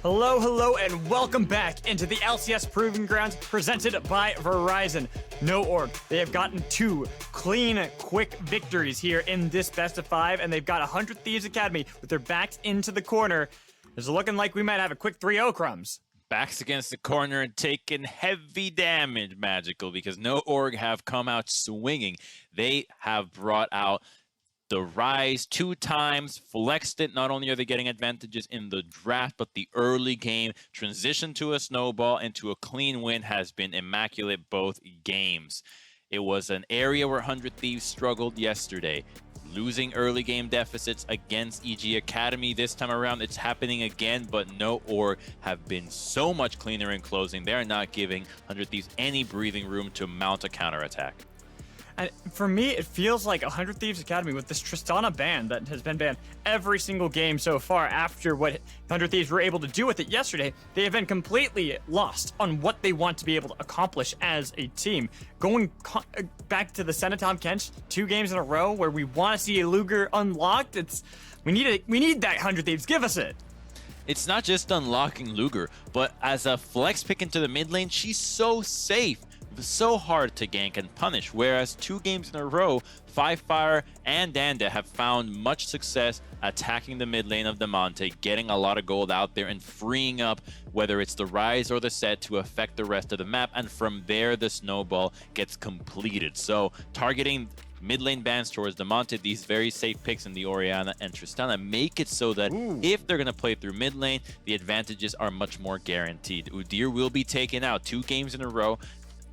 Hello, hello, and welcome back into the LCS Proving Grounds presented by Verizon. No org. They have gotten 2 clean, quick victories here in this best of 5, and they've got 100 Thieves Academy with their backs into the corner. It's looking like we might have a quick 3-0, Crumbs. Backs against the corner and taking heavy damage, Magical, because no org have come out swinging. They have brought out the Rise 2 times, flexed it. Not only are they getting advantages in the draft, but the early game transition to a snowball into a clean win has been immaculate both games. It was an area where 100 Thieves struggled yesterday, losing early game deficits against EG Academy. This time around, it's happening again, but no org have been so much cleaner in closing. They're not giving 100 Thieves any breathing room to mount a counterattack. And for me, it feels like 100 Thieves Academy with this Tristana ban that has been banned every single game so far after what 100 Thieves were able to do with it yesterday. They have been completely lost on what they want to be able to accomplish as a team. Going back to the Senatom Kench 2 games in a row where we want to see a Luger unlocked, we need that 100 Thieves. Give us it. It's not just unlocking Luger, but as a flex pick into the mid lane, she's so safe. So hard to gank and punish, whereas 2 games in a row, Firefire and Danda have found much success attacking the mid lane of Damonte, getting a lot of gold out there and freeing up whether it's the Rise or the set to affect the rest of the map, and from there the snowball gets completed. So targeting mid lane bans towards Damonte, these very safe picks in the Orianna and Tristana make it so that if they're going to play through mid lane, the advantages are much more guaranteed. Udyr will be taken out 2 games in a row.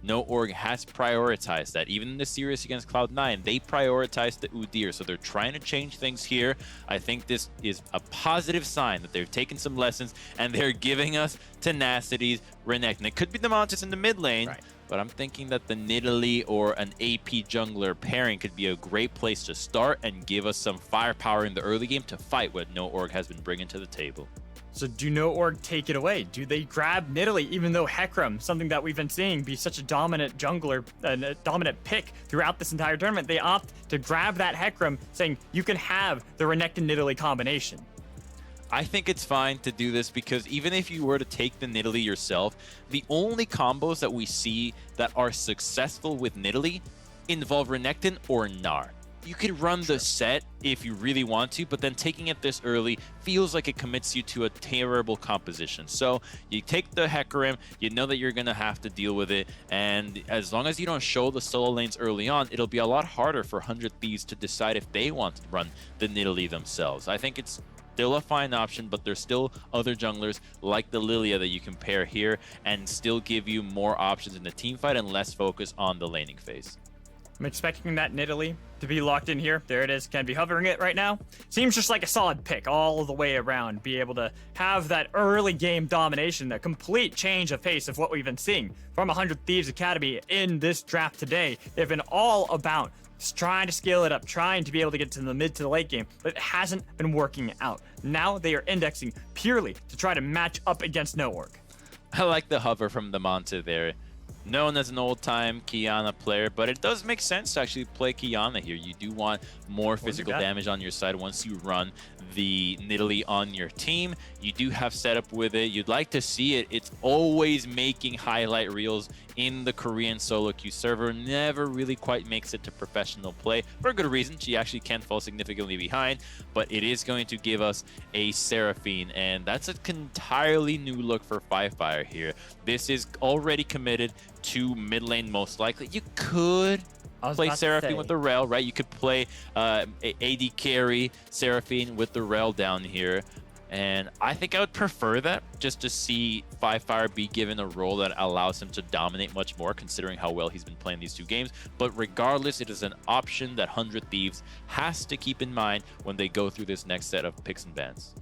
No org has prioritized that. Even in the series against Cloud9, they prioritized the Udyr, so they're trying to change things here. I think this is a positive sign that they've taken some lessons and they're giving us tenacities, Renekton. It could be the Montes in the mid lane, right, but I'm thinking that the Nidalee or an AP jungler pairing could be a great place to start and give us some firepower in the early game to fight what No org has been bringing to the table. So do No org take it away? Do they grab Nidalee, even though Hecarim, something that we've been seeing, be such a dominant jungler and a dominant pick throughout this entire tournament? They opt to grab that Hecarim, saying you can have the Renekton Nidalee combination. I think it's fine to do this because even if you were to take the Nidalee yourself, the only combos that we see that are successful with Nidalee involve Renekton or Gnar. You could run the set if you really want to, but then taking it this early feels like it commits you to a terrible composition. So you take the Hecarim, you know that you're going to have to deal with it, and as long as you don't show the solo lanes early on, it'll be a lot harder for 100 Thieves to decide if they want to run the Nidalee themselves. I think it's still a fine option, but there's still other junglers like the Lilia that you can pair here and still give you more options in the team fight and less focus on the laning phase. I'm expecting that Nidalee to be locked in here. There it is. Can be hovering it right now. Seems just like a solid pick all the way around. Be able to have that early game domination, the complete change of pace of what we've been seeing from 100 Thieves Academy in this draft today. They've been all about just trying to scale it up, trying to be able to get to the mid to the late game, but it hasn't been working out. Now they are indexing purely to try to match up against No org. I like the hover from the Monte there. Known as an old-time Qiyana player, but it does make sense to actually play Qiyana here. You do want more physical damage on your side once you run the Nidalee on your team. You do have setup with it. You'd like to see it. It's always making highlight reels in the Korean solo queue server. Never really quite makes it to professional play for a good reason. She actually can fall significantly behind, but it is going to give us a Seraphine, and that's an entirely new look for Firefire here. This is already committed to mid lane most likely. You could play Seraphine with the Rel, right? You could play AD carry Seraphine with the Rel down here. And I think I would prefer that, just to see Firefire be given a role that allows him to dominate much more, considering how well he's been playing these 2 games. But regardless, it is an option that 100 Thieves has to keep in mind when they go through this next set of picks and bans.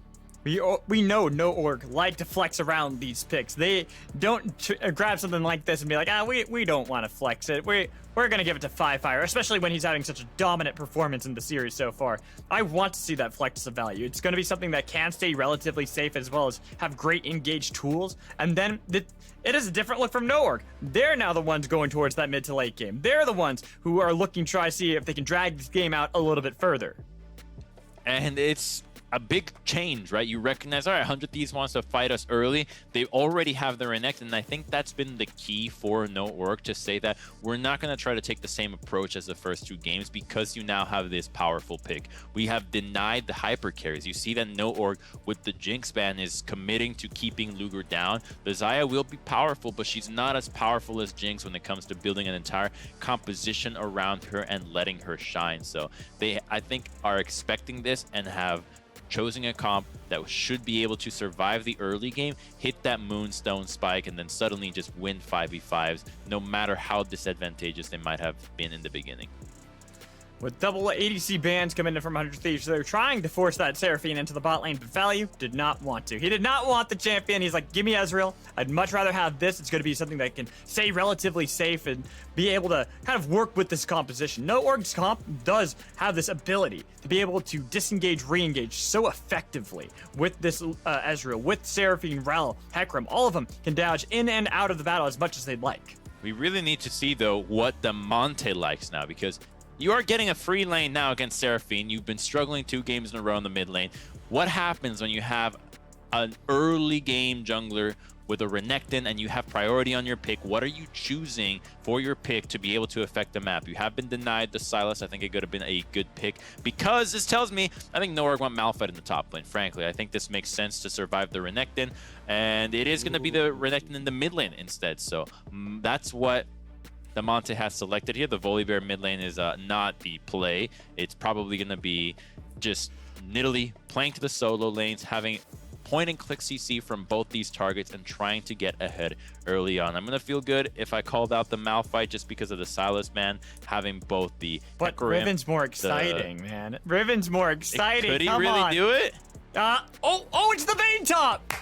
We know No org like to flex around these picks. They don't grab something like this and be like, we don't want to flex it. We're going to give it to Firefire, especially when he's having such a dominant performance in the series so far. I want to see that flex of value. It's going to be something that can stay relatively safe as well as have great engaged tools. And then it is a different look from No org. They're now the ones going towards that mid to late game. They're the ones who are looking to try to see if they can drag this game out a little bit further. And it's a big change, right? You recognize, all right, 100 Thieves wants to fight us early. They already have the Renekton, and I think that's been the key for No Org to say that we're not going to try to take the same approach as the first 2 games because you now have this powerful pick. We have denied the hyper carries. You see that No Org with the Jinx ban is committing to keeping Luger down. The Xayah will be powerful, but she's not as powerful as Jinx when it comes to building an entire composition around her and letting her shine. So they, I think, are expecting this and have choosing a comp that should be able to survive the early game, hit that Moonstone spike, and then suddenly just win 5v5s, no matter how disadvantageous they might have been in the beginning. With double ADC bans coming in from 100 Thieves, they're trying to force that Seraphine into the bot lane, but Value did not want to. He did not want the champion. He's like, give me Ezreal. I'd much rather have this. It's going to be something that can stay relatively safe and be able to kind of work with this composition. No Org's comp does have this ability to be able to disengage, re-engage so effectively with this Ezreal, with Seraphine, Rel, Hecarim. All of them can dodge in and out of the battle as much as they'd like. We really need to see, though, what the Monte likes now, because you are getting a free lane now against Seraphine. You've been struggling 2 games in a row in the mid lane. What happens when you have an early game jungler with a Renekton and you have priority on your pick? What are you choosing for your pick to be able to affect the map? You have been denied the Sylas. I think it could have been a good pick because this tells me I think No Org want Malphite in the top lane, frankly. I think this makes sense to survive the Renekton, and it is going to be the Renekton in the mid lane instead. So that's what the Monte has selected here. The Volibear mid lane is not the play. It's probably going to be just Nidalee playing to the solo lanes, having point and click CC from both these targets and trying to get ahead early on. I'm going to feel good if I called out the Malphite just because of the Sylas ban, having both the But Hecarim, Riven's more exciting, man. Riven's more exciting. Could he Come really on. do it? Oh, it's the Vayne top!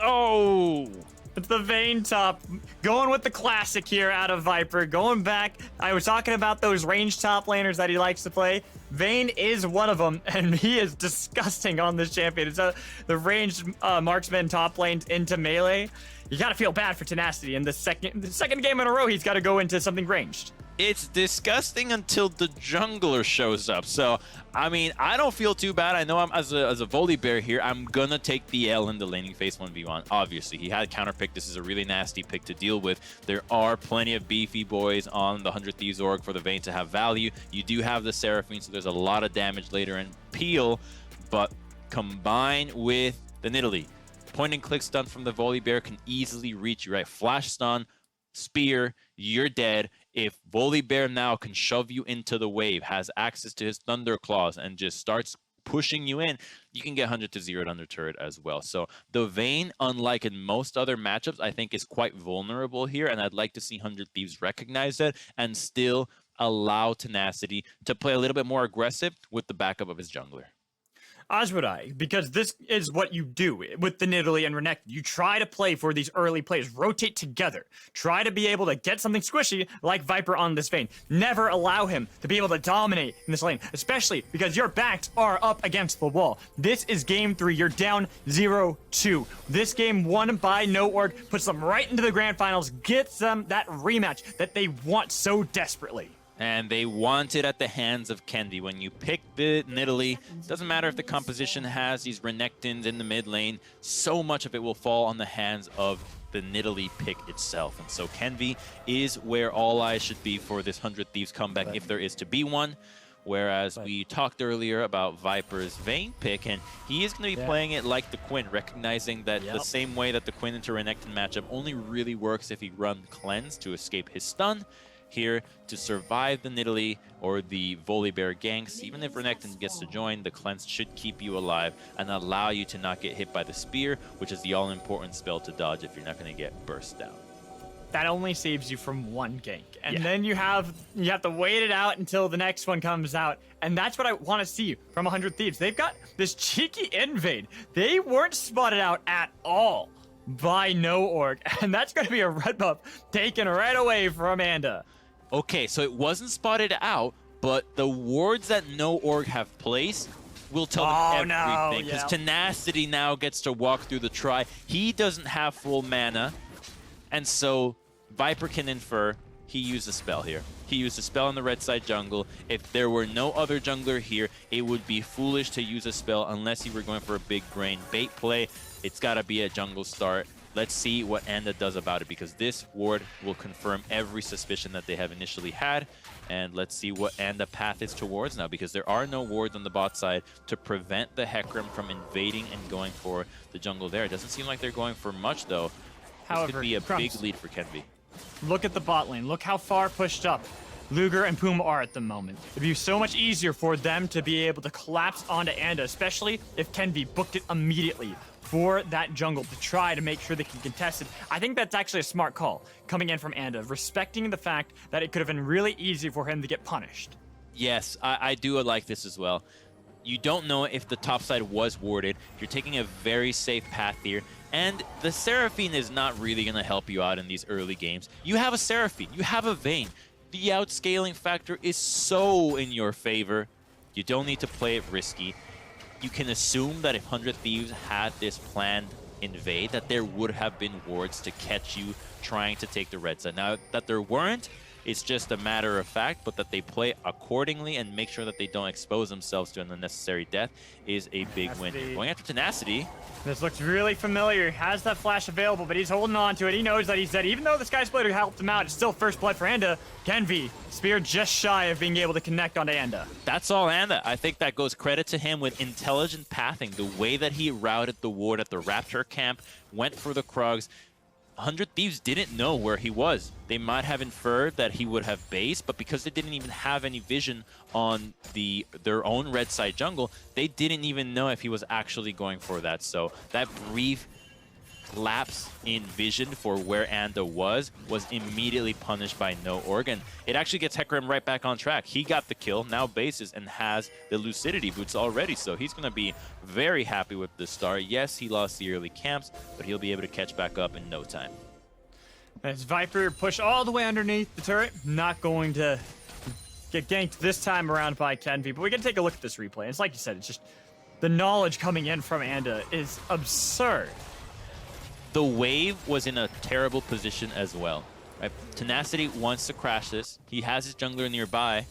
Oh! It's the Vayne top. Going with the classic here out of Viper. Going back, I was talking about those ranged top laners that he likes to play. Vayne is one of them, and he is disgusting on this champion. It's the ranged marksman top lanes into melee. You gotta feel bad for Tenacity. In the second game in a row, he's got to go into something ranged. It's disgusting until the jungler shows up. So, I mean, I don't feel too bad. I know I'm as a Volibear here, I'm gonna take the L in the laning phase 1v1. Obviously, he had counter pick. This is a really nasty pick to deal with. There are plenty of beefy boys on the 100 Thieves org for the Vayne to have value. You do have the Seraphine, so there's a lot of damage later in Peel, but combined with the Nidalee, point and click stun from the Volibear can easily reach you, right? Flash stun, spear, you're dead. If Volibear now can shove you into the wave, has access to his Thunder Claws, and just starts pushing you in, you can get 100 to 0 under turret as well. So the Vayne, unlike in most other matchups, I think is quite vulnerable here, and I'd like to see 100 Thieves recognize that and still allow Tenacity to play a little bit more aggressive with the backup of his jungler. As would I, because this is what you do with the Nidalee and Renekton. You try to play for these early plays, rotate together, try to be able to get something squishy like Viper on this Vayne. Never allow him to be able to dominate in this lane, especially because your backs are up against the wall. This is game 3. You're down 0-2. This game won by No Org puts them right into the grand finals, gets them that rematch that they want so desperately. And they want it at the hands of Kendi. When you pick the Nidalee, doesn't matter if the composition has these Renektons in the mid lane, so much of it will fall on the hands of the Nidalee pick itself. And so Kendi is where all eyes should be for this 100 Thieves comeback, if there is to be one. Whereas we talked earlier about Viper's Vayne pick, and he is going to be playing it like the Quinn, recognizing that the same way that the Quinn into Renekton matchup only really works if he runs Cleanse to escape his stun. Here to survive the Nidalee or the Volibear ganks. Even if Renekton gets to join, the Cleanse should keep you alive and allow you to not get hit by the Spear, which is the all-important spell to dodge if you're not going to get burst down. That only saves you from one gank. And then you have to wait it out until the next one comes out. And that's what I want to see from 100 Thieves. They've got this cheeky invade. They weren't spotted out at all by No Org. And that's going to be a red buff taken right away from Amanda. Okay, so it wasn't spotted out, but the wards that No Org have placed will tell them everything. Because Tenacity now gets to walk through the try. He doesn't have full mana, and so Viper can infer he used a spell here. He used a spell in the red side jungle. If there were no other jungler here, it would be foolish to use a spell unless you were going for a big brain bait play. It's got to be a jungle start. Let's see what Anda does about it, because this ward will confirm every suspicion that they have initially had. And let's see what Anda path is towards now, because there are no wards on the bot side to prevent the Hecarim from invading and going for the jungle there. It doesn't seem like they're going for much, though. This could be a big lead for Kenvi. Look at the bot lane. Look how far pushed up Luger and Puma are at the moment. It'd be so much easier for them to be able to collapse onto Anda, especially if Kenvi booked it immediately for that jungle to try to make sure they can contest it. I think that's actually a smart call coming in from Anda, respecting the fact that it could have been really easy for him to get punished. Yes, I do like this as well. You don't know if the top side was warded. You're taking a very safe path here. And the Seraphine is not really going to help you out in these early games. You have a Seraphine. You have a Vayne. The outscaling factor is so in your favor. You don't need to play it risky. You can assume that if 100 Thieves had this planned invade, that there would have been wards to catch you trying to take the red side. Now, that there weren't, it's just a matter of fact, but that they play accordingly and make sure that they don't expose themselves to an unnecessary death is a big win. Going after Tenacity. This looks really familiar. Has that flash available, but he's holding on to it. He knows that he's dead. Even though the Sky Splitter helped him out, it's still first blood for Anda. Kenvi, spear just shy of being able to connect onto Anda. That's all Anda. I think that goes credit to him with intelligent pathing. The way that he routed the ward at the Raptor camp, went for the Krugs. 100 Thieves didn't know where he was. They might have inferred that he would have base, but because they didn't even have any vision on their own red side jungle, they didn't even know if he was actually going for that. So that brief lapse in vision for where Anda was immediately punished by no organ. It actually gets Hecarim right back on track. He got the kill, now bases, and has the Lucidity boots already, so he's going to be very happy with the start. Yes, he lost the early camps, but he'll be able to catch back up in no time. As Viper push all the way underneath the turret, not going to get ganked this time around by Kenvi, but we can take a look at this replay. It's like you said, it's just the knowledge coming in from Anda is absurd. The wave was in a terrible position as well. Right? Tenacity wants to crash this. He has his jungler nearby.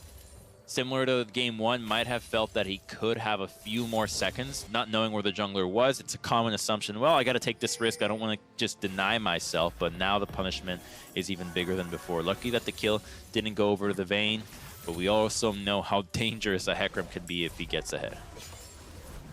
Similar to game one, might have felt that he could have a few more seconds, not knowing where the jungler was. It's a common assumption, well, I got to take this risk. I don't want to just deny myself, but now the punishment is even bigger than before. Lucky that the kill didn't go over to the Vayne, but we also know how dangerous a Hecarim can be if he gets ahead.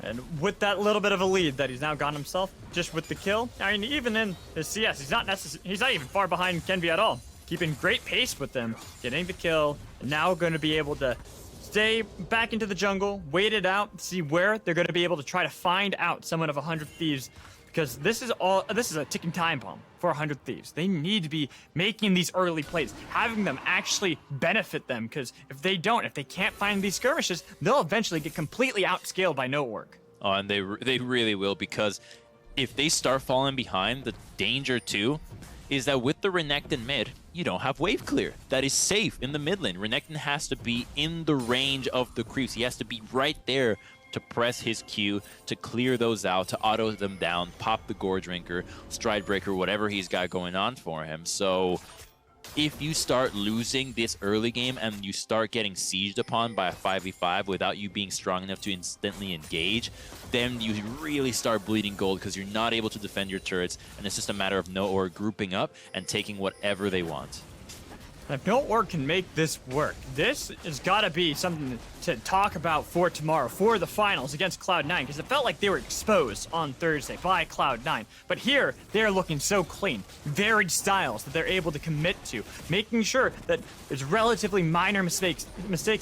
And with that little bit of a lead that he's now gotten himself, just with the kill, I mean, even in his CS, he's not even far behind Kenvi at all. Keeping great pace with them, getting the kill, and now going to be able to stay back into the jungle, wait it out, see where they're going to be able to try to find out someone of 100 Thieves, because this is a ticking time bomb for 100 Thieves. They need to be making these early plays, having them actually benefit them, because if they can't find these skirmishes, they'll eventually get completely outscaled by no work. Oh, and they really will, because if they start falling behind, the danger too is that with the Renekton mid, you don't have wave clear. That is safe in the mid lane. Renekton has to be in the range of the creeps. He has to be right there to press his Q, to clear those out, to auto them down, pop the Gore Drinker, Stride Breaker, whatever he's got going on for him. So if you start losing this early game and you start getting sieged upon by a 5v5 without you being strong enough to instantly engage, then you really start bleeding gold because you're not able to defend your turrets, and it's just a matter of no org grouping up and taking whatever they want. If no org can make this work, this has got to be something to talk about for tomorrow, for the finals against Cloud9, because it felt like they were exposed on Thursday by Cloud9. But here, they're looking so clean. Varied styles that they're able to commit to, making sure that there's relatively minor mistakes,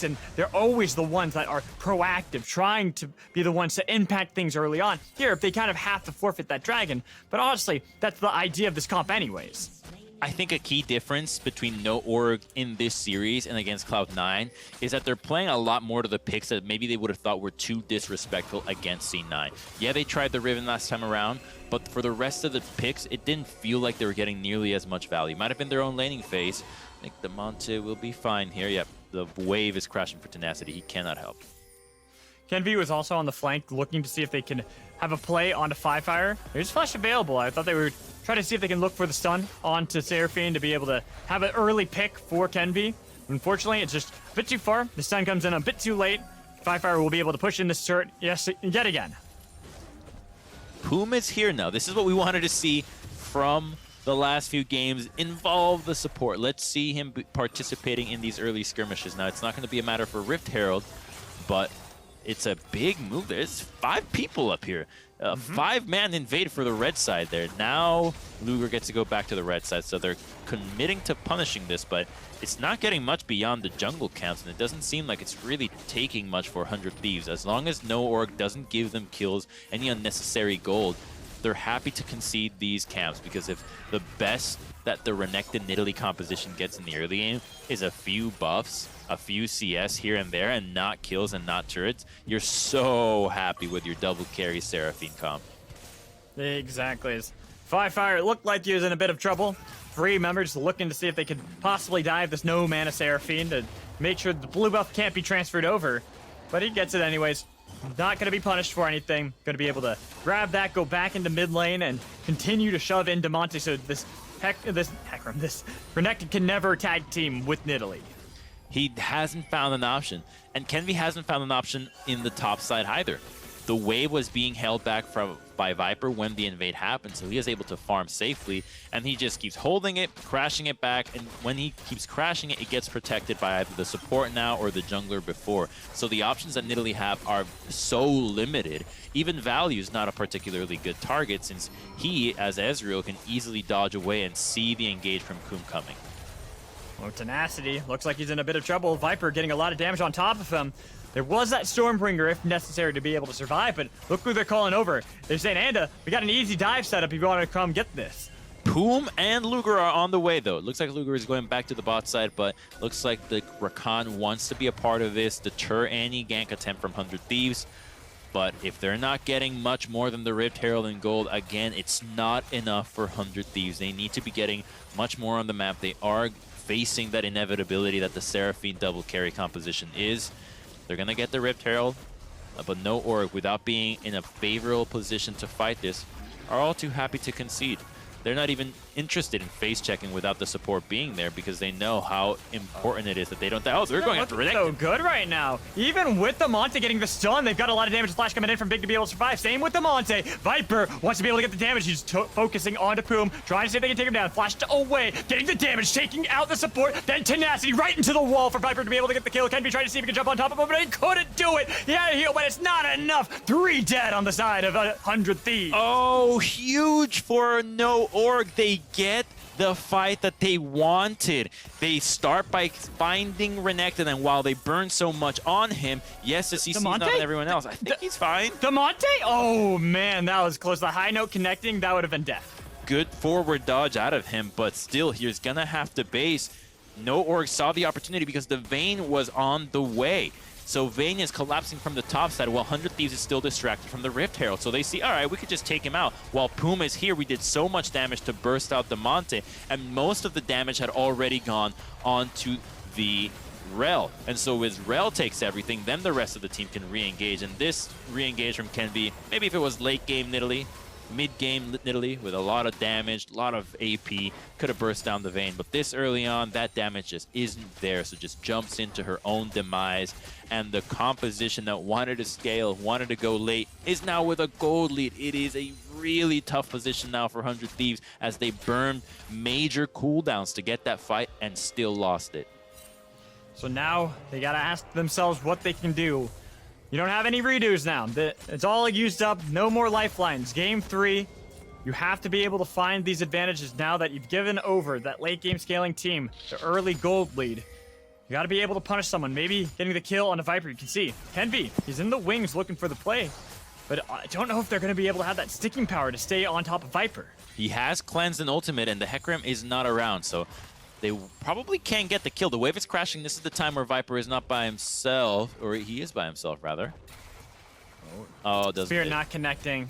and they're always the ones that are proactive, trying to be the ones to impact things early on. Here, they kind of have to forfeit that dragon, but honestly, that's the idea of this comp anyways. I think a key difference between No Org in this series and against Cloud9 is that they're playing a lot more to the picks that maybe they would have thought were too disrespectful against C9. Yeah, they tried the Riven last time around, but for the rest of the picks, it didn't feel like they were getting nearly as much value. Might have been their own laning phase. I think the Monte will be fine here. Yep, the wave is crashing for Tenacity. He cannot help. Kenvi was also on the flank looking to see if they can have a play onto Fire. There's flash available. I thought they would try to see if they can look for the stun onto Seraphine to be able to have an early pick for Kenvi. Unfortunately, it's just a bit too far. The stun comes in a bit too late. Fire will be able to push in this turret yet again. Poom is here now. This is what we wanted to see from the last few games. Involve the support. Let's see him participating in these early skirmishes. Now, it's not going to be a matter for Rift Herald, but it's a big move. There's 5 people up here. 5-man invade for the red side there. Now, Luger gets to go back to the red side, so they're committing to punishing this, but it's not getting much beyond the jungle counts, and it doesn't seem like it's really taking much for 100 Thieves. As long as no org doesn't give them kills, any unnecessary gold, they're happy to concede these camps, because if the best that the Renekton Nidalee composition gets in the early game is a few buffs, a few CS here and there, and not kills and not turrets, you're so happy with your double carry Seraphine comp. Exactly. Fire, it looked like he was in a bit of trouble. 3 members looking to see if they could possibly dive this no mana Seraphine to make sure the blue buff can't be transferred over. But he gets it anyways. Not going to be punished for anything. Going to be able to grab that, go back into mid lane, and continue to shove into Monte so this Renekton can never tag team with Nidalee. He hasn't found an option. And Kenvi hasn't found an option in the top side either. The wave was being held back by Viper when the invade happened, so he is able to farm safely, and he just keeps holding it, crashing it back, and when he keeps crashing it, it gets protected by either the support now or the jungler before. So the options that Nidalee have are so limited. Even Value is not a particularly good target, since he, as Ezreal, can easily dodge away and see the engage from Koom coming. Well, Tenacity looks like he's in a bit of trouble. Viper getting a lot of damage on top of him. There was that Stormbringer if necessary to be able to survive, but look who they're calling over. They're saying, Anda, we got an easy dive setup if you want to come get this. Poom and Luger are on the way, though. It looks like Luger is going back to the bot side, but looks like the Rakan wants to be a part of this, deter any gank attempt from 100 Thieves. But if they're not getting much more than the Rift Herald and gold, again, it's not enough for 100 Thieves. They need to be getting much more on the map. They are facing that inevitability that the Seraphine double carry composition is. They're going to get the Rift Herald, but no org, without being in a favorable position to fight this, are all too happy to concede. They're not even interested in face checking without the support being there, because they know how important it is that they don't die. Oh, they're going after Renekton. So good right now. Even with the Monte getting the stun, they've got a lot of damage flash coming in from Big to be able to survive. Same with the Monte. Viper wants to be able to get the damage. He's focusing onto Poom, trying to see if they can take him down. Flashed away, getting the damage, taking out the support. Then Tenacity right into the wall for Viper to be able to get the kill. Kenvi trying to see if he can jump on top of him, but he couldn't do it. He had a heal, but it's not enough. 3 dead on the side of 100 Thieves. Oh, huge for no org. They get the fight that they wanted. They start by finding Renekton, and while they burn so much on him, yes, the CC's not on everyone else. I think he's fine. The Monte? Oh, man, that was close. The high note connecting, that would have been death. Good forward dodge out of him, but still, he's gonna have to base. No org saw the opportunity because the Vayne was on the way. So Vayne is collapsing from the top side while 100 Thieves is still distracted from the Rift Herald. So they see, all right, we could just take him out. While Puma is here, we did so much damage to burst out the Monte, and most of the damage had already gone onto the Rel. And so as Rel takes everything, then the rest of the team can re-engage. And this re-engage from Kenvi, maybe if it was late game Nidalee, mid-game Nidalee with a lot of damage, a lot of AP, could have burst down the Vayne. But this early on, that damage just isn't there, so just jumps into her own demise. And the composition that wanted to scale, wanted to go late, is now with a gold lead. It is a really tough position now for 100 Thieves as they burned major cooldowns to get that fight and still lost it. So now they gotta ask themselves what they can do. You don't have any redos now. It's all used up. No more lifelines. Game 3, you have to be able to find these advantages now that you've given over that late game scaling team the early gold lead. You got to be able to punish someone. Maybe getting the kill on a Viper. You can see Kenvi, he's in the wings looking for the play. But I don't know if they're going to be able to have that sticking power to stay on top of Viper. He has cleansed an ultimate, and the Hecarim is not around, so they probably can't get the kill. The wave is crashing. This is the time where Viper is not by himself, or he is by himself, rather. Oh, doesn't Spirit it? not connecting.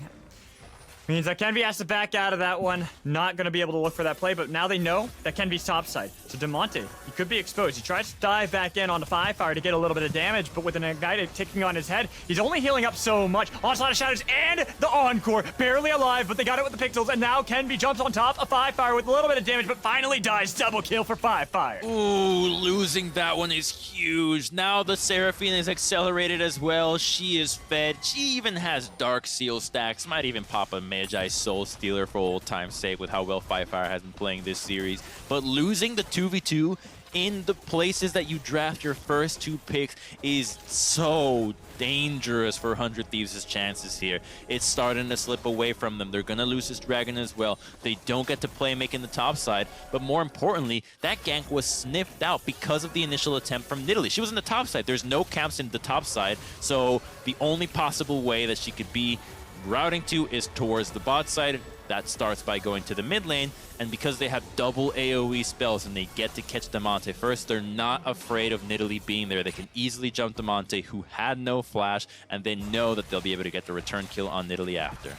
Means that Kenby has to back out of that one. Not going to be able to look for that play, but now they know that Kenby's topside. So Demonte, he could be exposed. He tries to dive back in onto Firefire to get a little bit of damage, but with an Ignite ticking on his head, he's only healing up so much. Onslaught of Shadows and the Encore, barely alive, but they got it with the pixels, and now Kenby jumps on top of Firefire with a little bit of damage, but finally dies. Double kill for Firefire. Ooh, losing that one is huge. Now the Seraphine is accelerated as well. She is fed. She even has Dark Seal stacks. Might even pop a Magi Soul Stealer for old time's sake with how well Firefire has been playing this series. But losing the 2v2 in the places that you draft your first 2 picks is so dangerous for 100 Thieves' chances here. It's starting to slip away from them. They're going to lose this Dragon as well. They don't get to play making the top side, but more importantly, that gank was sniffed out because of the initial attempt from Nidalee. She was in the top side. There's no camps in the top side, so the only possible way that she could be routing to is towards the bot side. That starts by going to the mid lane, and because they have double AoE spells and they get to catch Demonte first, they're not afraid of Nidalee being there. They can easily jump Demonte, who had no flash, and they know that they'll be able to get the return kill on Nidalee after.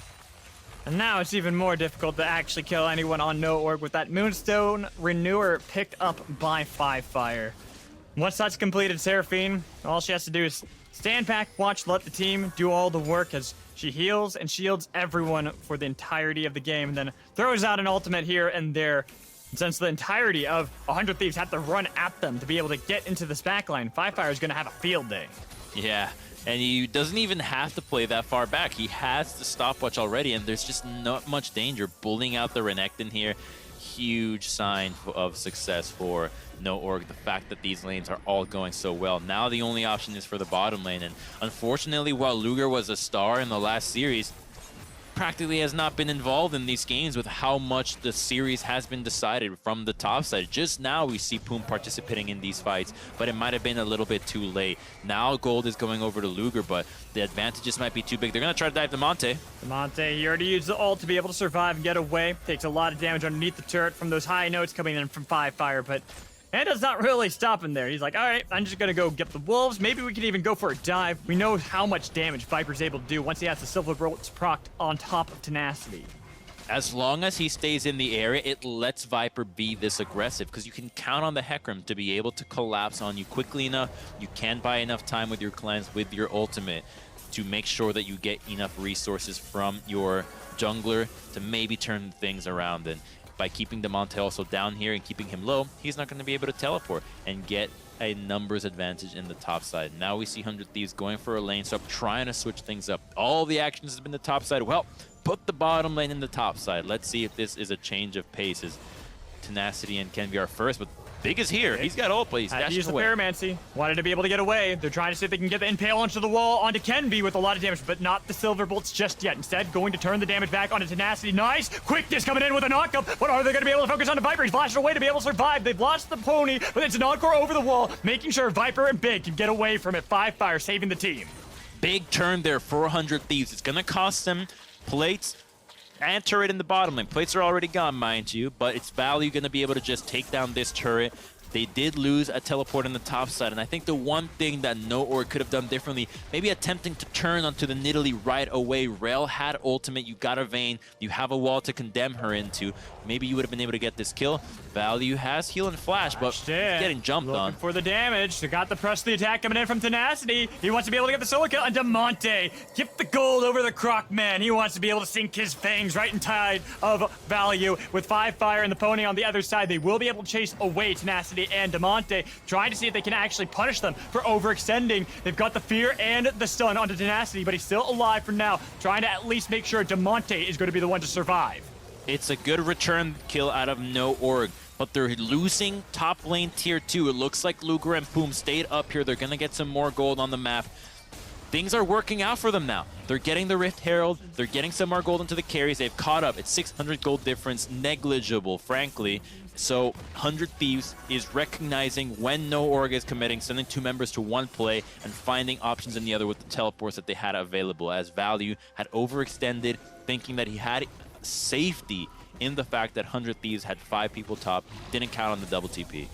And now it's even more difficult to actually kill anyone on No Org with that Moonstone Renewer picked up by Firefire. Once that's completed, Seraphine, all she has to do is stand back, watch, let the team do all the work as she heals and shields everyone for the entirety of the game, and then throws out an ultimate here and there. Since the entirety of 100 Thieves had to run at them to be able to get into this backline, Firefire is going to have a field day. Yeah, and he doesn't even have to play that far back. He has the stopwatch already, and there's just not much danger. Bullying out the Renekton here, huge sign of success for No Org. The fact that these lanes are all going so well. Now the only option is for the bottom lane, and unfortunately, while Luger was a star in the last series, practically has not been involved in these games with how much the series has been decided from the top side. Just now we see Poom participating in these fights, but it might have been a little bit too late. Now gold is going over to Luger, but the advantages might be too big. They're going to try to dive Demonte. Demonte, he already used the ult to be able to survive and get away. Takes a lot of damage underneath the turret from those high notes coming in from Firefire, but Panda's not really stopping there. He's like, all right, I'm just going to go get the wolves. Maybe we can even go for a dive. We know how much damage Viper's able to do once he has the Silver Bolts procced on top of Tenacity. As long as he stays in the area, it lets Viper be this aggressive because you can count on the Hecarim to be able to collapse on you quickly enough. You can buy enough time with your cleanse, with your ultimate, to make sure that you get enough resources from your jungler to maybe turn things around. And by keeping Demonte also down here and keeping him low, he's not going to be able to teleport and get a numbers advantage in the top side. Now we see 100 Thieves going for a lane swap, trying to switch things up. All the actions have been the top side. Well, put the bottom lane in the top side. Let's see if this is a change of pace as Tenacity and Kenby are first, but Big is here. He's got ult, but he's had to use the away. Pyromancy. Wanted to be able to get away. They're trying to see if they can get the Impale onto the wall onto Kenby with a lot of damage, but not the Silver Bolts just yet. Instead, going to turn the damage back onto Tenacity. Nice! Quickness coming in with a knockup, but are they going to be able to focus on the Viper? He's flashing away to be able to survive. They've lost the pony, but it's an encore over the wall, making sure Viper and Big can get away from it. Firefire saving the team. Big turn there, 400 Thieves. It's going to cost them plates and turret in the bottom lane. Plates are already gone, mind you, but it's value going to be able to just take down this turret. They did lose a teleport on the top side, and I think the one thing that No Org could have done differently, maybe attempting to turn onto the Nidalee right away. Rel had ultimate, you got a Vayne, you have a wall to condemn her into. Maybe you would have been able to get this kill. Value has heal and flash, but he's getting jumped on. Looking for the damage. They got the press of the attack coming in from Tenacity. He wants to be able to get the solo kill, and Demonte, get the gold over the Croc Man. He wants to be able to sink his fangs right in tide of Value. With Firefire and the pony on the other side, they will be able to chase away Tenacity and Demonte, trying to see if they can actually punish them for overextending. They've got the fear and the stun onto Tenacity, but he's still alive for now, trying to at least make sure Demonte is going to be the one to survive. It's a good return kill out of No Org, but they're losing top lane tier 2. It looks like Luger and Poom stayed up here. They're going to get some more gold on the map. Things are working out for them now. They're getting the Rift Herald. They're getting some more gold into the carries. They've caught up. It's 600 gold difference, negligible, frankly. So 100 Thieves is recognizing when No Org is committing, sending 2 members to one play, and finding options in the other with the teleports that they had available, as Value had overextended, thinking that he had safety in the fact that 100 Thieves had 5 people top, didn't count on the double TP.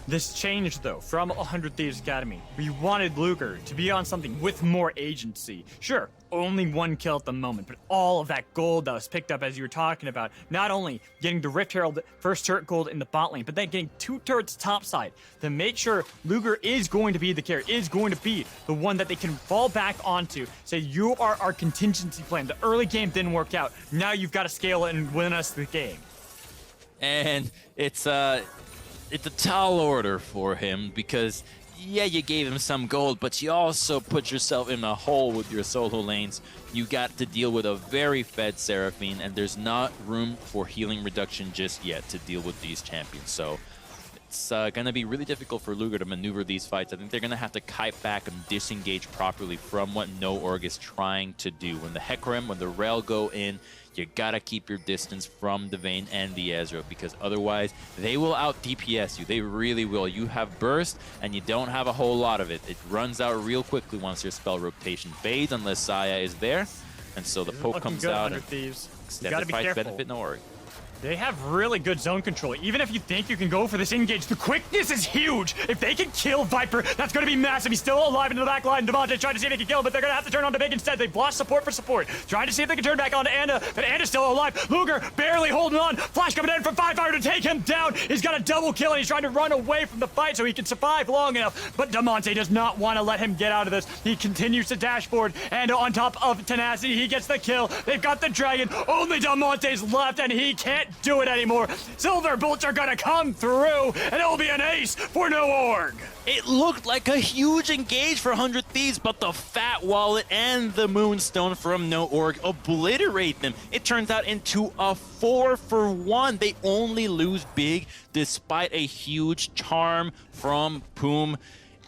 This changed, though, from 100 Thieves Academy. We wanted Luger to be on something with more agency. Sure, only one kill at the moment, but all of that gold that was picked up as you were talking about, not only getting the Rift Herald first turret gold in the bot lane, but then getting 2 turrets topside to make sure Luger is going to be the carry, is going to be the one that they can fall back onto. Say, you are our contingency plan. The early game didn't work out. Now you've got to scale it and win us the game. And it's a tall order for him because, yeah, you gave him some gold, but you also put yourself in a hole with your solo lanes. You got to deal with a very fed Seraphine, and there's not room for healing reduction just yet to deal with these champions. So it's going to be really difficult for Luger to maneuver these fights. I think they're going to have to kite back and disengage properly from what No Org is trying to do. When the Hecarim, when the Rel go in, you gotta keep your distance from the Vayne and the Ezreal, because otherwise they will out DPS you. They really will. You have burst and you don't have a whole lot of it. It runs out real quickly once your spell rotation fades, unless Saya is there. And so the poke comes out and extended fight benefit No Org. They have really good zone control. Even if you think you can go for this engage, the quickness is huge. If they can kill Viper, that's going to be massive. He's still alive in the back line. Devontae trying to see if they can kill him, but they're going to have to turn on to Big instead. They've lost support for support. Trying to see if they can turn back on to Anda, but Anda's still alive. Luger barely holding on. Flash coming in from 5-Fire to take him down. He's got a double kill, and he's trying to run away from the fight so he can survive long enough. But Devontae does not want to let him get out of this. He continues to dashboard, and on top of Tenacity, he gets the kill. They've got the dragon. Only Devontae's left, and he can't do it anymore. Silver bolts are gonna come through, and it'll be an ace for No Org. It looked like a huge engage for 100 Thieves, but the Fat Wallet and the Moonstone from No Org obliterate them. It turns out into a 4-for-1. They only lose big despite a huge charm from Poom.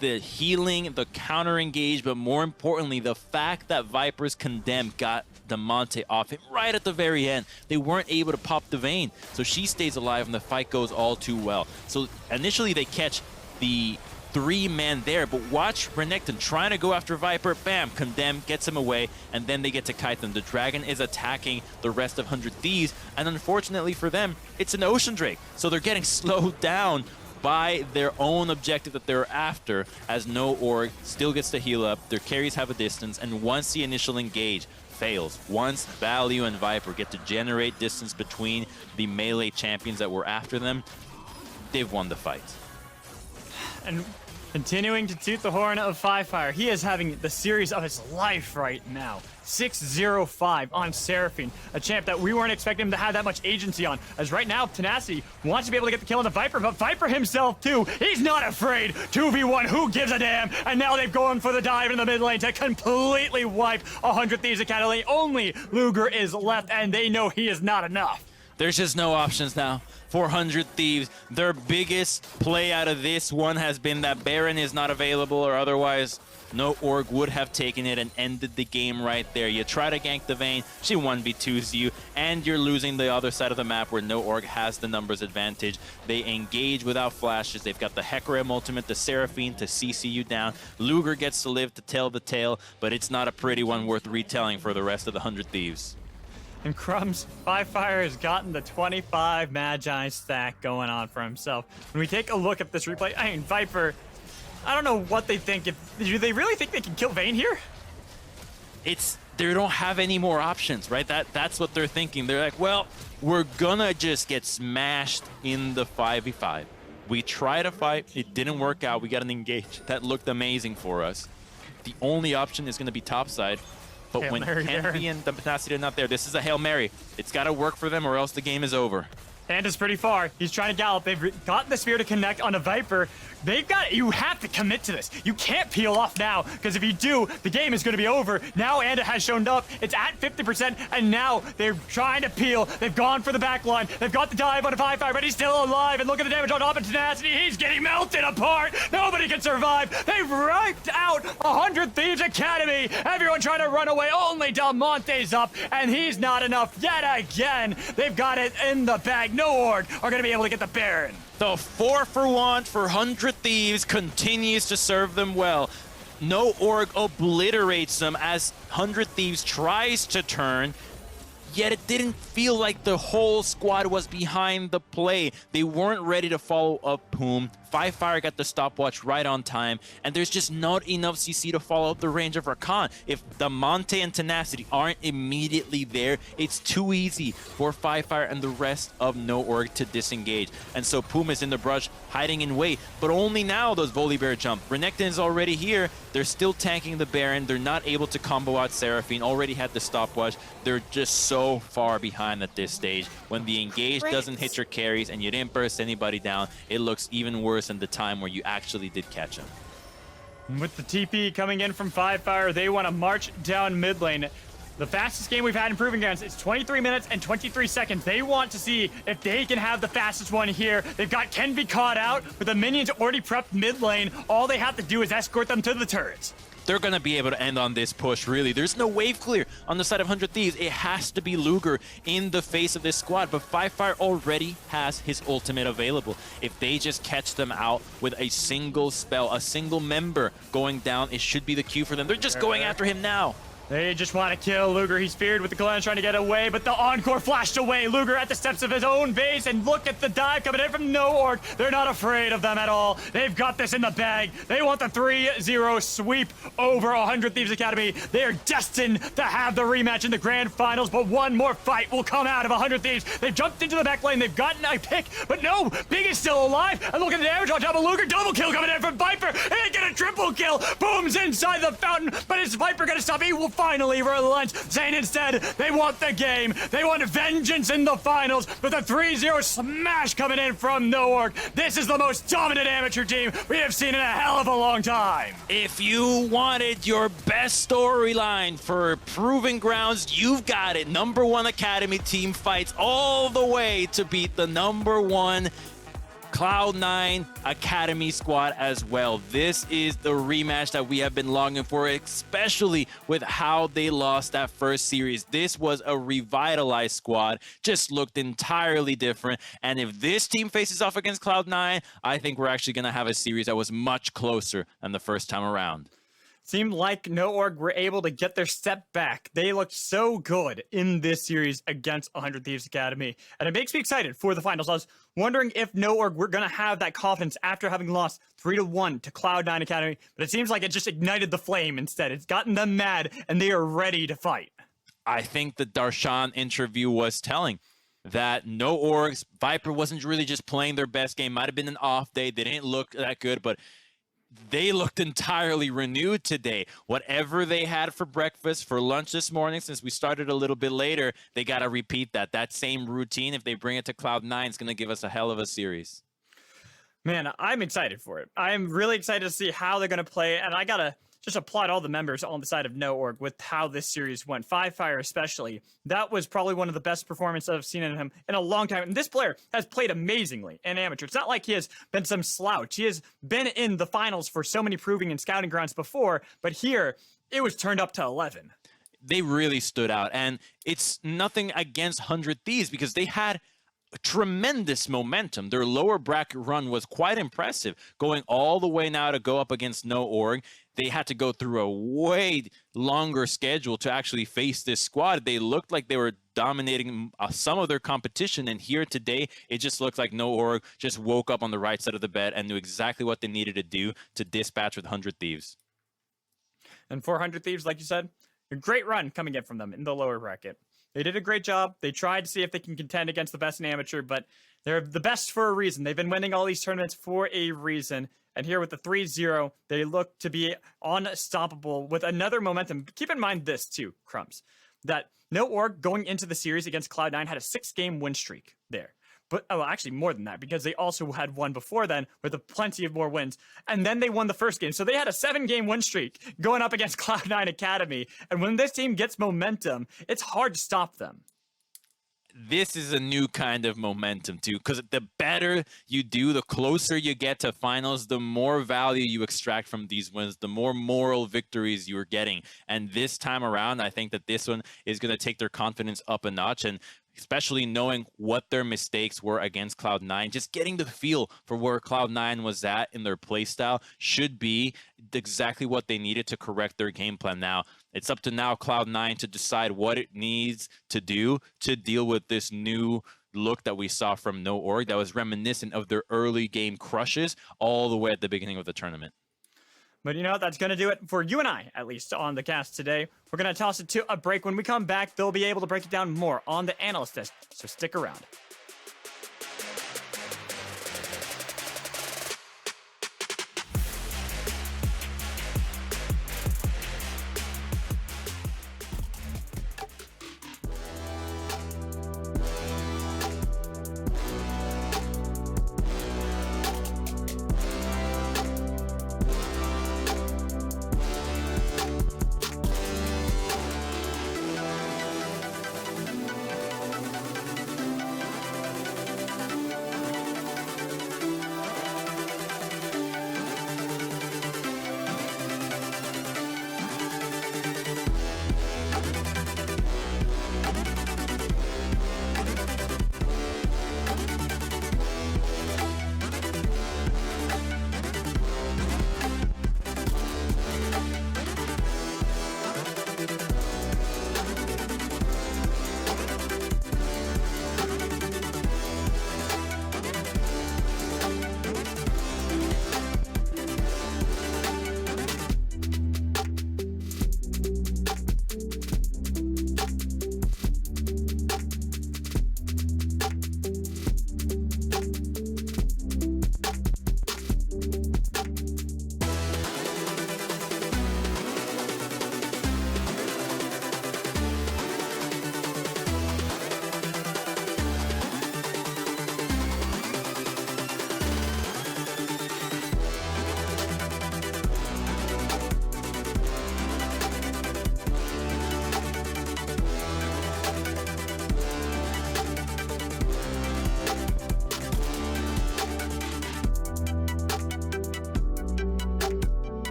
The healing, the counter engage, but more importantly, the fact that Viper's Condemn got Damonte off him right at the very end. They weren't able to pop the Vayne, so she stays alive and the fight goes all too well. So initially they catch the 3-man there, but watch Renekton trying to go after Viper. Bam, Condemn gets him away, and then they get to kite them. The dragon is attacking the rest of 100 Thieves, and unfortunately for them, it's an Ocean Drake, so they're getting slowed down by their own objective that they're after, as No Org still gets to heal up. Their carries have a distance, and once the initial engage fails, once Value and Viper get to generate distance between the melee champions that were after them, they've won the fight. And continuing to toot the horn of 5-Fire, he is having the series of his life right now. 6-0-5 on Seraphine, a champ that we weren't expecting him to have that much agency on. As right now, Tenacity wants to be able to get the kill on the Viper, but Viper himself too, he's not afraid. 2v1, who gives a damn? And now they've gone for the dive in the mid lane to completely wipe 100 Thieves Academy. Only Luger is left, and they know he is not enough. There's just no options now. 400 Thieves, their biggest play out of this one has been that Baron is not available, or otherwise No Org would have taken it and ended the game right there. You try to gank the Vayne, she 1v2s you, and you're losing the other side of the map where No Org has the numbers advantage. They engage without flashes. They've got the Hecarim ultimate, the Seraphine to CC you down. Luger gets to live to tell the tale, but it's not a pretty one worth retelling for the rest of the 100 Thieves. And Crumbs, 5-Fire has gotten the 25 Magi stack going on for himself. When we take a look at this replay, I mean, Viper, I don't know what they think. Do they really think they can kill Vayne here? They don't have any more options, right? That's what they're thinking. They're like, well, we're gonna just get smashed in the 5v5. We tried a fight, it didn't work out. We got an engage. That looked amazing for us. The only option is gonna be topside. But Hail when Canopy and the Tenacity are not there, this is a Hail Mary. It's got to work for them or else the game is over. Panda's pretty far. He's trying to gallop. They've got the spear to connect on a Viper. You have to commit to this. You can't peel off now, because if you do, the game is going to be over. Now Anda has shown up. It's at 50%, and now they're trying to peel. They've gone for the back line. They've got the dive on a 5-5, but he's still alive. And look at the damage on top of Tenacity. He's getting melted apart. Nobody can survive. They've wiped out 100 Thieves Academy. Everyone trying to run away. Only Damonte's up, and he's not enough yet again. They've got it in the bag. No Org are going to be able to get the Baron. The 4-for-1 for 100 Thieves continues to serve them well. No Org obliterates them as 100 Thieves tries to turn, yet it didn't feel like the whole squad was behind the play. They weren't ready to follow up Poom. Fire got the stopwatch right on time, and there's just not enough CC to follow up the range of Rakan. If the Monte and Tenacity aren't immediately there, it's too easy for Fire and the rest of No Org to disengage. And so Puma's in the brush, hiding in wait, but only now does Volibear jump. Renekton is already here. They're still tanking the Baron. They're not able to combo out Seraphine. Already had the stopwatch. They're just so far behind at this stage. When the engage doesn't hit your carries and you didn't burst anybody down, it looks even worse than the time where you actually did catch them. With the TP coming in from Fire, they want to march down mid lane. The fastest game we've had in Proving Grounds is 23 minutes and 23 seconds. They want to see if they can have the fastest one here. They've got Kenvi caught out with the minions already prepped mid lane. All they have to do is escort them to the turrets. They're going to be able to end on this push, really. There's no wave clear on the side of 100 Thieves. It has to be Luger in the face of this squad, but Fire already has his ultimate available. If they just catch them out with a single spell, a single member going down, it should be the cue for them. They're just going after him now. They just want to kill Luger. He's feared with the Glen trying to get away, but the Encore flashed away. Luger at the steps of his own base, and look at the dive coming in from No Org. They're not afraid of them at all. They've got this in the bag. They want the 3-0 sweep over 100 Thieves Academy. They are destined to have the rematch in the grand finals, but one more fight will come out of 100 Thieves. They've jumped into the back lane. They've gotten a pick, but no, Big is still alive. And look at the damage on top of Luger. Double kill coming in from Viper. And they get a triple kill. Boom's inside the fountain, but is Viper going to stop? He will finally relent, saying instead they want the game. They want vengeance in the finals with a 3-0 smash coming in from No Org. This is the most dominant amateur team we have seen in a hell of a long time. If you wanted your best storyline for Proving Grounds, you've got it. #1 Academy team fights all the way to beat the #1 Cloud9 Academy squad as well. This is the rematch that we have been longing for, especially with how they lost that first series. This was a revitalized squad, just looked entirely different. And if this team faces off against Cloud9, I think we're actually going to have a series that was much closer than the first time around. Seemed like No Org were able to get their step back. They looked so good in this series against 100 Thieves Academy. And it makes me excited for the finals. I was wondering if No Org were going to have that confidence after having lost 3-1 to Cloud9 Academy. But it seems like it just ignited the flame instead. It's gotten them mad, and they are ready to fight. I think the Darshan interview was telling that No Org's Viper wasn't really just playing their best game. Might have been an off day. They didn't look that good, but they looked entirely renewed today. Whatever they had for breakfast, for lunch this morning, since we started a little bit later, they got to repeat that. That same routine, if they bring it to Cloud9, is going to give us a hell of a series. Man, I'm excited for it. I'm really excited to see how they're going to play, and I got to just applaud all the members on the side of No Org with how this series went. Fire especially. That was probably one of the best performances I've seen in him in a long time. And this player has played amazingly in amateur. It's not like he has been some slouch. He has been in the finals for so many Proving and Scouting Grounds before, but here it was turned up to 11. They really stood out, and it's nothing against 100 Thieves because they had tremendous momentum. Their lower bracket run was quite impressive, going all the way now to go up against No Org. They had to go through a way longer schedule to actually face this squad. They looked like they were dominating some of their competition, and here today, it just looked like No Org just woke up on the right side of the bed and knew exactly what they needed to do to dispatch with 100 Thieves. And 400 Thieves, like you said, a great run coming in from them in the lower bracket. They did a great job. They tried to see if they can contend against the best in amateur, but they're the best for a reason. They've been winning all these tournaments for a reason. And here with the 3-0, they look to be unstoppable with another momentum. Keep in mind this too, Crumbs, that No Org going into the series against Cloud9 had a 6-game win streak there. But actually more than that, because they also had one before then with plenty of more wins. And then they won the first game. So they had a 7-game win streak going up against Cloud9 Academy. And when this team gets momentum, it's hard to stop them. This is a new kind of momentum too, because the better you do, the closer you get to finals, the more value you extract from these wins, the more moral victories you're getting. And this time around, I think that this one is going to take their confidence up a notch, and especially knowing what their mistakes were against Cloud9, just getting the feel for where Cloud9 was at in their playstyle should be exactly what they needed to correct their game plan. Now, it's up to now Cloud9 to decide what it needs to do to deal with this new look that we saw from No Org that was reminiscent of their early game crushes all the way at the beginning of the tournament. But you know, that's going to do it for you and I, at least, on the cast today. We're going to toss it to a break. When we come back, they'll be able to break it down more on the analyst desk, so stick around.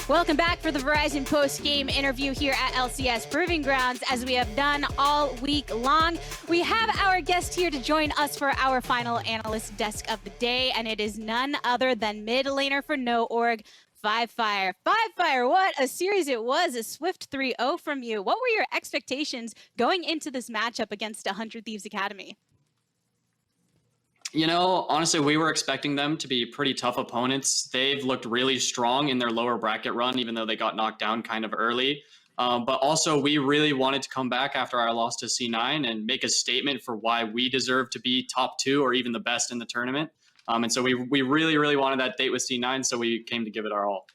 Welcome back for the Verizon post-game interview here at LCS Proving Grounds. As we have done all week long, we have our guest here to join us for our final analyst desk of the day, and it is none other than mid laner for No Org, Five Fire. What a series it was, a swift 3-0 from you. What were your expectations going into this matchup against 100 Thieves Academy? You know, honestly, we were expecting them to be pretty tough opponents. They've looked really strong in their lower bracket run, even though they got knocked down kind of early. But also, we really wanted to come back after our loss to C9 and make a statement for why we deserve to be top 2 or even the best in the tournament. And so we really, really wanted that date with C9, so we came to give it our all.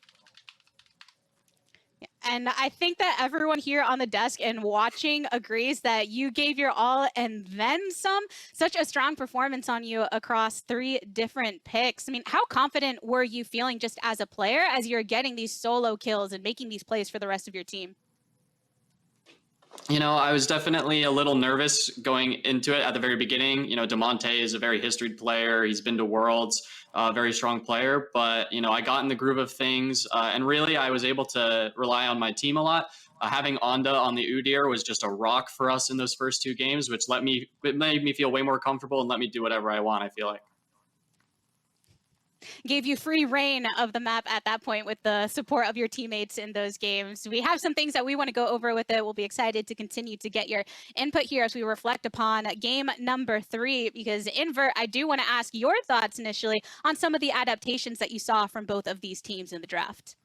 And I think that everyone here on the desk and watching agrees that you gave your all and then some. Such a strong performance on you across 3 different picks. I mean, how confident were you feeling just as a player as you're getting these solo kills and making these plays for the rest of your team? You know, I was definitely a little nervous going into it at the very beginning. You know, DeMonte is a very historied player. He's been to Worlds, very strong player. But, you know, I got in the groove of things. And really, I was able to rely on my team a lot. Having Onda on the Udyr was just a rock for us in those first 2 games, which it made me feel way more comfortable and let me do whatever I want, I feel like. Gave you free reign of the map at that point with the support of your teammates in those games. We have some things that we want to go over with it. We'll be excited to continue to get your input here as we reflect upon game number 3, because Invert, I do want to ask your thoughts initially on some of the adaptations that you saw from both of these teams in the draft.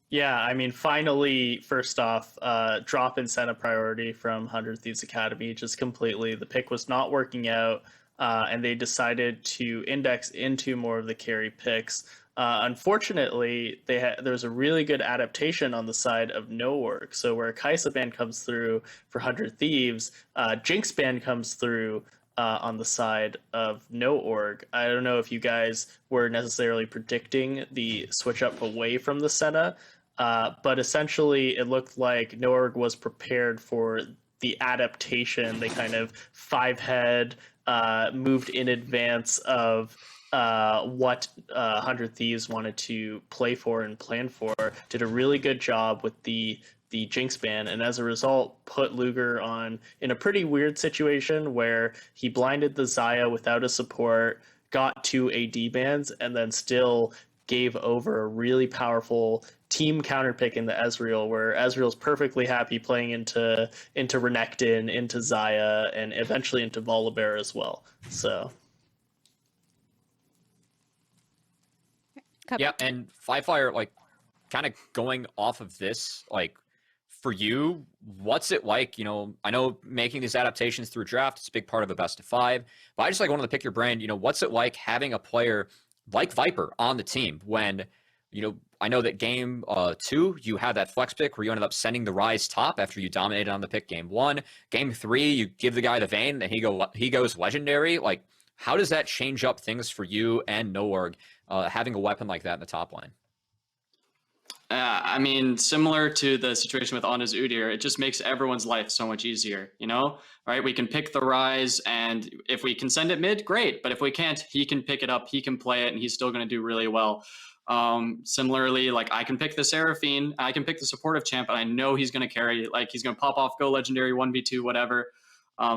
Yeah, I mean, finally, first off, drop in Senna priority from 100 Thieves Academy just completely. The pick was not working out, and they decided to index into more of the carry picks. Unfortunately, there was a really good adaptation on the side of No Work. So where Kaisa ban comes through for 100 Thieves, Jinx ban comes through on the side of No Org. I don't know if you guys were necessarily predicting the switch up away from the Senna, but essentially it looked like No Org was prepared for the adaptation. They kind of 5-head moved in advance of what 100 Thieves wanted to play for and plan for. Did a really good job with the Jinx ban, and as a result put Luger on in a pretty weird situation where he blinded the Xayah without a support, got 2 AD bans, and then still gave over a really powerful team counter pick in the Ezreal, where Ezreal's perfectly happy playing into Renekton, into Xayah, and eventually into Volibear as well. So yeah, and Firefire, like, kind of going off of this, like, for you, what's it like? You know, I know making these adaptations through draft is a big part of a best of 5, but I just like wanted to pick your brain. You know, what's it like having a player like Viper on the team when, you know, I know that game 2, you had that flex pick where you ended up sending the Ryze top after you dominated on the pick game 1. Game 3, you give the guy the Vayne and he goes legendary. Like, how does that change up things for you and Noorg, having a weapon like that in the top line? I mean, similar to the situation with Anna's Udyr, it just makes everyone's life so much easier, you know? Right? We can pick the Ryze, and if we can send it mid, great. But if we can't, he can pick it up, he can play it, and he's still going to do really well. Similarly, like, I can pick the Seraphine, I can pick the supportive champ, and I know he's going to carry, like, he's going to pop off, go legendary, 1v2, whatever.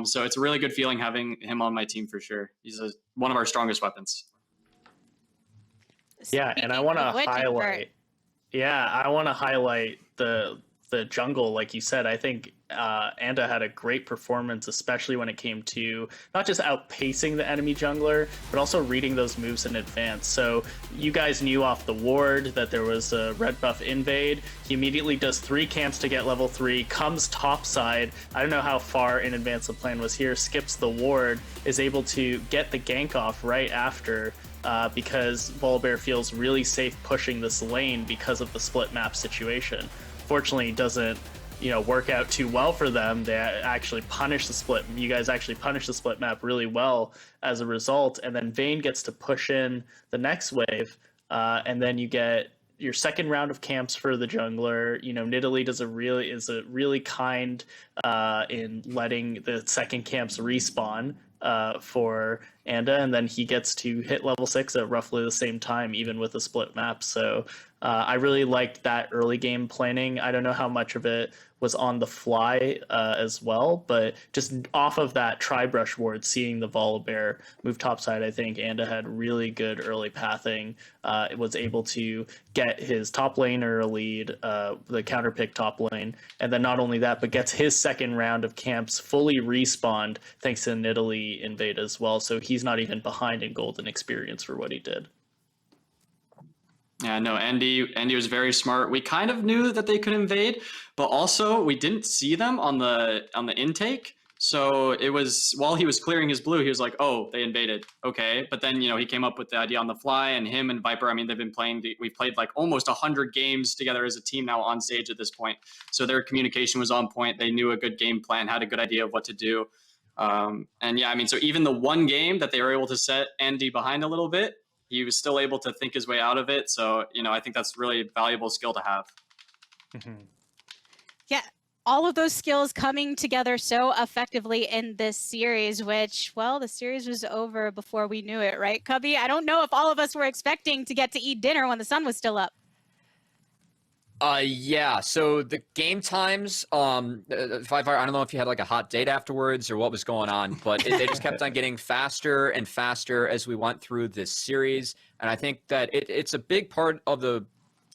So it's a really good feeling having him on my team for sure. He's one of our strongest weapons. Yeah, and I want to highlight... Yeah, I want to highlight the jungle, like you said. I think Anda had a great performance, especially when it came to not just outpacing the enemy jungler, but also reading those moves in advance. So you guys knew off the ward that there was a red buff invade. He immediately does 3 camps to get level 3, comes topside. I don't know how far in advance the plan was here, skips the ward, is able to get the gank off right after. Because Volibear feels really safe pushing this lane because of the split map situation. Fortunately, it doesn't, work out too well for them. They actually punish the split. You guys actually punish the split map really well as a result, and then Vayne gets to push in the next wave, and then you get your second round of camps for the jungler. Nidalee is a really kind in letting the second camps respawn for Anda, and then he gets to hit level 6 at roughly the same time, even with a split map. So I really liked that early game planning. I don't know how much of it was on the fly as well, but just off of that tri-brush ward, seeing the Volibear move topside, I think Anda had really good early pathing. It was able to get his top laner a lead, the counter pick top lane, and then not only that, but gets his second round of camps fully respawned thanks to Nidalee invade as well. So he's not even behind in golden experience for what he did. Yeah, no, Andy was very smart. We kind of knew that they could invade, but also we didn't see them on the intake. So it was, while he was clearing his blue, he was like, oh, they invaded. Okay. But then, he came up with the idea on the fly, and him and Viper, I mean, they've been playing, we've played like almost 100 games together as a team now on stage at this point. So their communication was on point. They knew a good game plan, had a good idea of what to do. And yeah, I mean, so even the one game that they were able to set Andy behind a little bit, he was still able to think his way out of it. So, I think that's really a valuable skill to have. Yeah, all of those skills coming together so effectively in this series, which, well, the series was over before we knew it, right, Cubby? I don't know if all of us were expecting to get to eat dinner when the sun was still up. Yeah. So the game times, Five Fire, I don't know if you had like a hot date afterwards or what was going on, but they just kept on getting faster and faster as we went through this series. And I think that it's a big part of the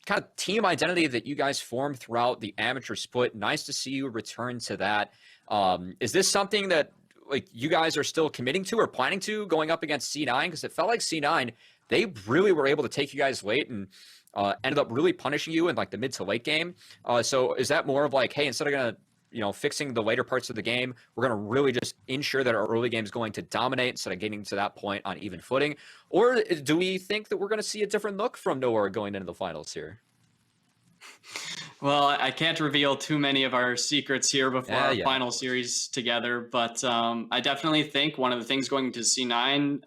kind of team identity that you guys formed throughout the amateur split. Nice to see you return to that. Is this something that like you guys are still committing to or planning to going up against C9? Because it felt like C9, they really were able to take you guys late and ended up really punishing you in like the mid to late game. So is that more of like, hey, instead of gonna fixing the later parts of the game, we're gonna really just ensure that our early game is going to dominate instead of getting to that point on even footing? Or do we think that we're gonna see a different look from Nowhere going into the finals here? Well, I can't reveal too many of our secrets here before our final series together, but I definitely think one of the things going to C9,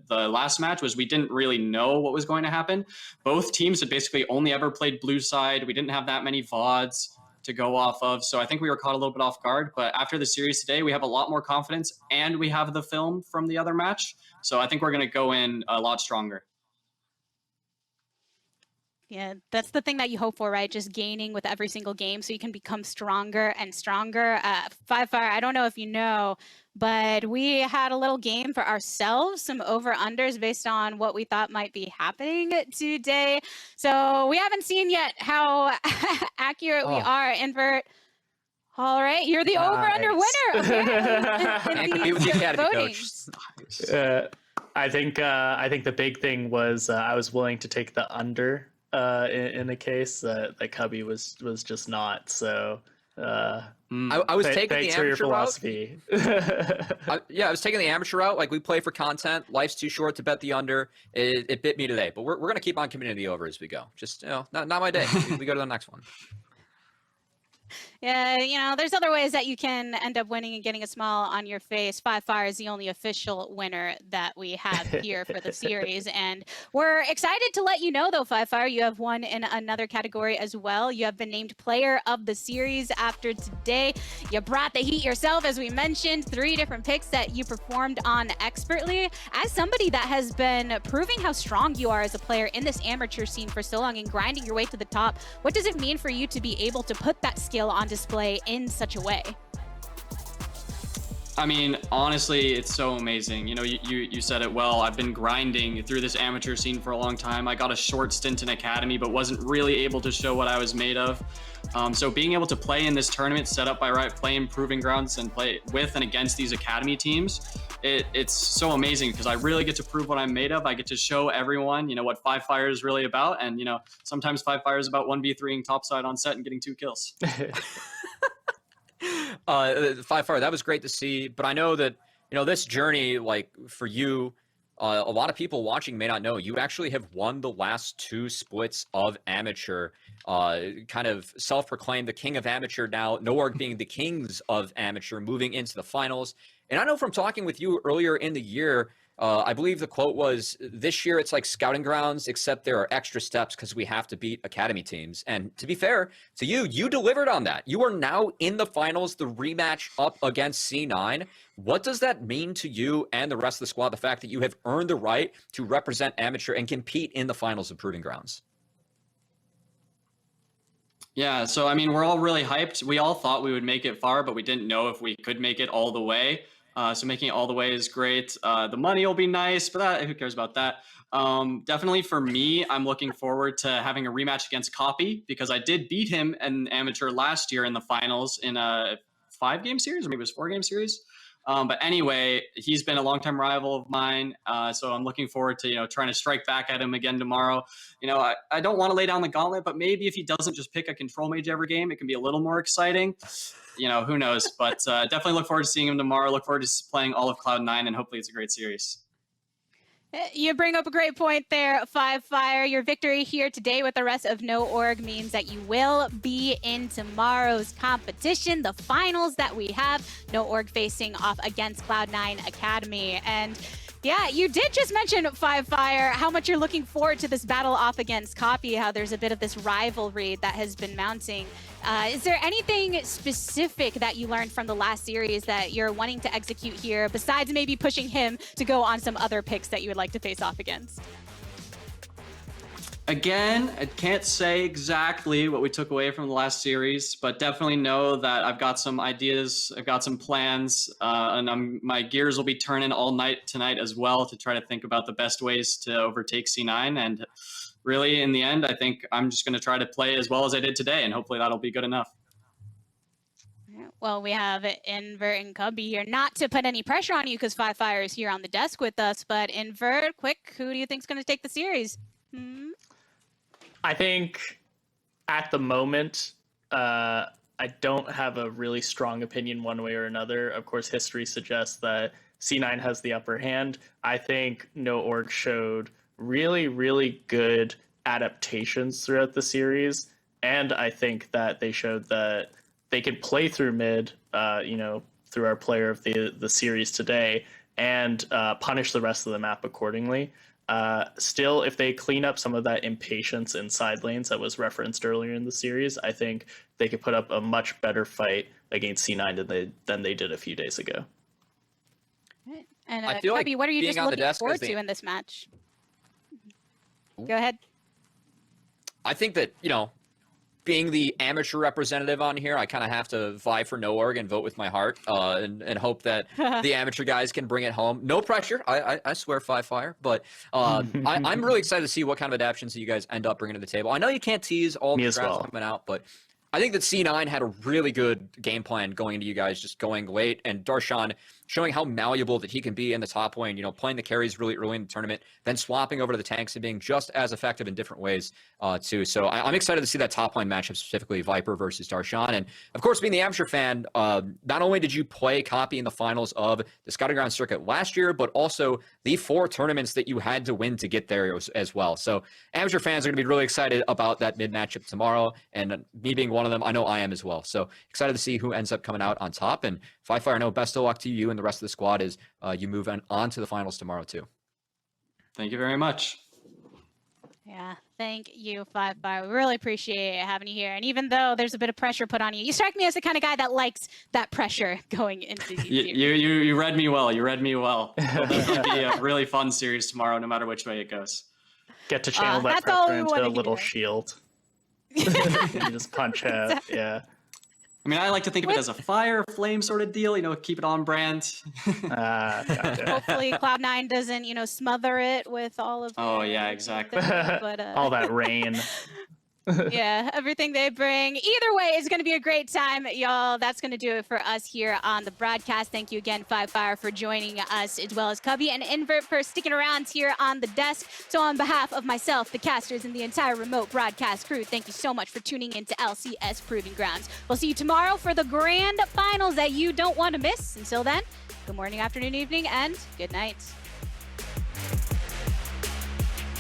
the last match, was we didn't really know what was going to happen. Both teams had basically only ever played blue side. We didn't have that many VODs to go off of, so I think we were caught a little bit off guard. But after the series today, we have a lot more confidence, and we have the film from the other match, so I think we're going to go in a lot stronger. Yeah, that's the thing that you hope for, right? Just gaining with every single game so you can become stronger and stronger. Five Fire, I don't know if you know, but we had a little game for ourselves, some over-unders based on what we thought might be happening today. So we haven't seen yet how accurate we are. Invert. All right, you're the over-under winner, apparently, in the voting. I think the big thing was I was willing to take the under in a case that Cubby was just not. So I was taking the amateur philosophy. I was taking the amateur route. Like, we play for content. Life's too short to bet the under. It bit me today, but we're gonna keep on committing the over as we go. Just not my day. We go to the next one. Yeah, there's other ways that you can end up winning and getting a smile on your face. Five Fire is the only official winner that we have here for the series. And we're excited to let you know, though, Five Fire, you have won in another category as well. You have been named player of the series after today. You brought the heat yourself, as we mentioned, 3 different picks that you performed on expertly. As somebody that has been proving how strong you are as a player in this amateur scene for so long and grinding your way to the top, what does it mean for you to be able to put that skill on display in such a way? I mean, honestly, it's so amazing. You said it well. I've been grinding through this amateur scene for a long time. I got a short stint in academy, but wasn't really able to show what I was made of. So being able to play in this tournament set up by Riot, play in Proving Grounds, and play with and against these academy teams, it's so amazing because I really get to prove what I'm made of. I get to show everyone, what Five Fire is really about. And, sometimes Five Fire is about 1v3ing topside on set and getting 2 kills. Five Fire, that was great to see. But I know that, this journey, like for you, a lot of people watching may not know, you actually have won the last 2 splits of amateur, kind of self-proclaimed the king of amateur now, Noorg being the kings of amateur, moving into the finals. And I know from talking with you earlier in the year, I believe the quote was, this year it's like scouting grounds, except there are extra steps because we have to beat academy teams. And to be fair to you, you delivered on that. You are now in the finals, the rematch up against C9. What does that mean to you and the rest of the squad, the fact that you have earned the right to represent amateur and compete in the finals of Proving Grounds? Yeah, so I mean, we're all really hyped. We all thought we would make it far, but we didn't know if we could make it all the way. So making it all the way is great. The money will be nice, but who cares about that? Definitely for me, I'm looking forward to having a rematch against Copy because I did beat him in amateur last year in the finals in a 5-game series, or maybe it was 4-game series. But anyway, he's been a longtime rival of mine, so I'm looking forward to trying to strike back at him again tomorrow. I don't want to lay down the gauntlet, but maybe if he doesn't just pick a control mage every game, it can be a little more exciting. Who knows? But definitely look forward to seeing him tomorrow. Look forward to playing all of Cloud9, and hopefully it's a great series. You bring up a great point there, Five Fire. Your victory here today with the rest of Noorg means that you will be in tomorrow's competition, the finals that we have. Noorg facing off against Cloud9 Academy. And yeah, you did just mention, Five Fire, how much you're looking forward to this battle off against Copy, how there's a bit of this rivalry that has been mounting. Is there anything specific that you learned from the last series that you're wanting to execute here, besides maybe pushing him to go on some other picks that you would like to face off against? Again, I can't say exactly what we took away from the last series, but definitely know that I've got some ideas, I've got some plans, and my gears will be turning all night tonight as well to try to think about the best ways to overtake C9. And really, in the end, I think I'm just going to try to play as well as I did today, and hopefully that'll be good enough. Well, we have Invert and Cubby here. Not to put any pressure on you because Fire is here on the desk with us, but Invert, quick, who do you think is going to take the series? I think at the moment, I don't have a really strong opinion one way or another. Of course, history suggests that C9 has the upper hand. I think No Org showed really, really good adaptations throughout the series, and I think that they showed that they could play through mid, through our player of the series today, and punish the rest of the map accordingly. Still, if they clean up some of that impatience in side lanes that was referenced earlier in the series, I think they could put up a much better fight against C9 than they did a few days ago. And I feel Cubby, like what are you being just on the looking desk forward as the- to in this match? Go ahead. I think that, being the amateur representative on here, I kind of have to vie for No Org and vote with my heart, and hope that the amateur guys can bring it home. No pressure, I swear, Fire. But I'm really excited to see what kind of adaptations that you guys end up bringing to the table. I know you can't tease all the drafts coming out, but I think that C9 had a really good game plan going into you guys just going late, and Darshan showing how malleable that he can be in the top lane, playing the carries really early in the tournament, then swapping over to the tanks and being just as effective in different ways too. So I'm excited to see that top lane matchup, specifically Viper versus Darshan. And of course, being the amateur fan, not only did you play Copy in the finals of the Scouting Ground circuit last year, but also the 4 tournaments that you had to win to get there as well. So amateur fans are going to be really excited about that mid matchup tomorrow, and me being one of them, I know I am as well. So excited to see who ends up coming out on top. And Fire, I know best of luck to you and the rest of the squad as you move on to the finals tomorrow too. Thank you very much. Yeah, thank you, Fire. We really appreciate having you here. And even though there's a bit of pressure put on you, you strike me as the kind of guy that likes that pressure going into these series. You read me well. You read me well. It'll be a really fun series tomorrow, no matter which way it goes. Get to channel that pressure into a little shield. You just punch out. Yeah. I mean, I like to think of it as a fire flame sort of deal, keep it on brand. Gotcha. Hopefully Cloud9 doesn't, smother it with all of yeah, exactly. but, all that rain. Yeah, everything they bring. Either way, it's going to be a great time, y'all. That's going to do it for us here on the broadcast. Thank you again, Fire, for joining us, as well as Cubby and Invert for sticking around here on the desk. So on behalf of myself, the casters, and the entire remote broadcast crew, thank you so much for tuning in to LCS Proving Grounds. We'll see you tomorrow for the grand finals that you don't want to miss. Until then, good morning, afternoon, evening, and good night.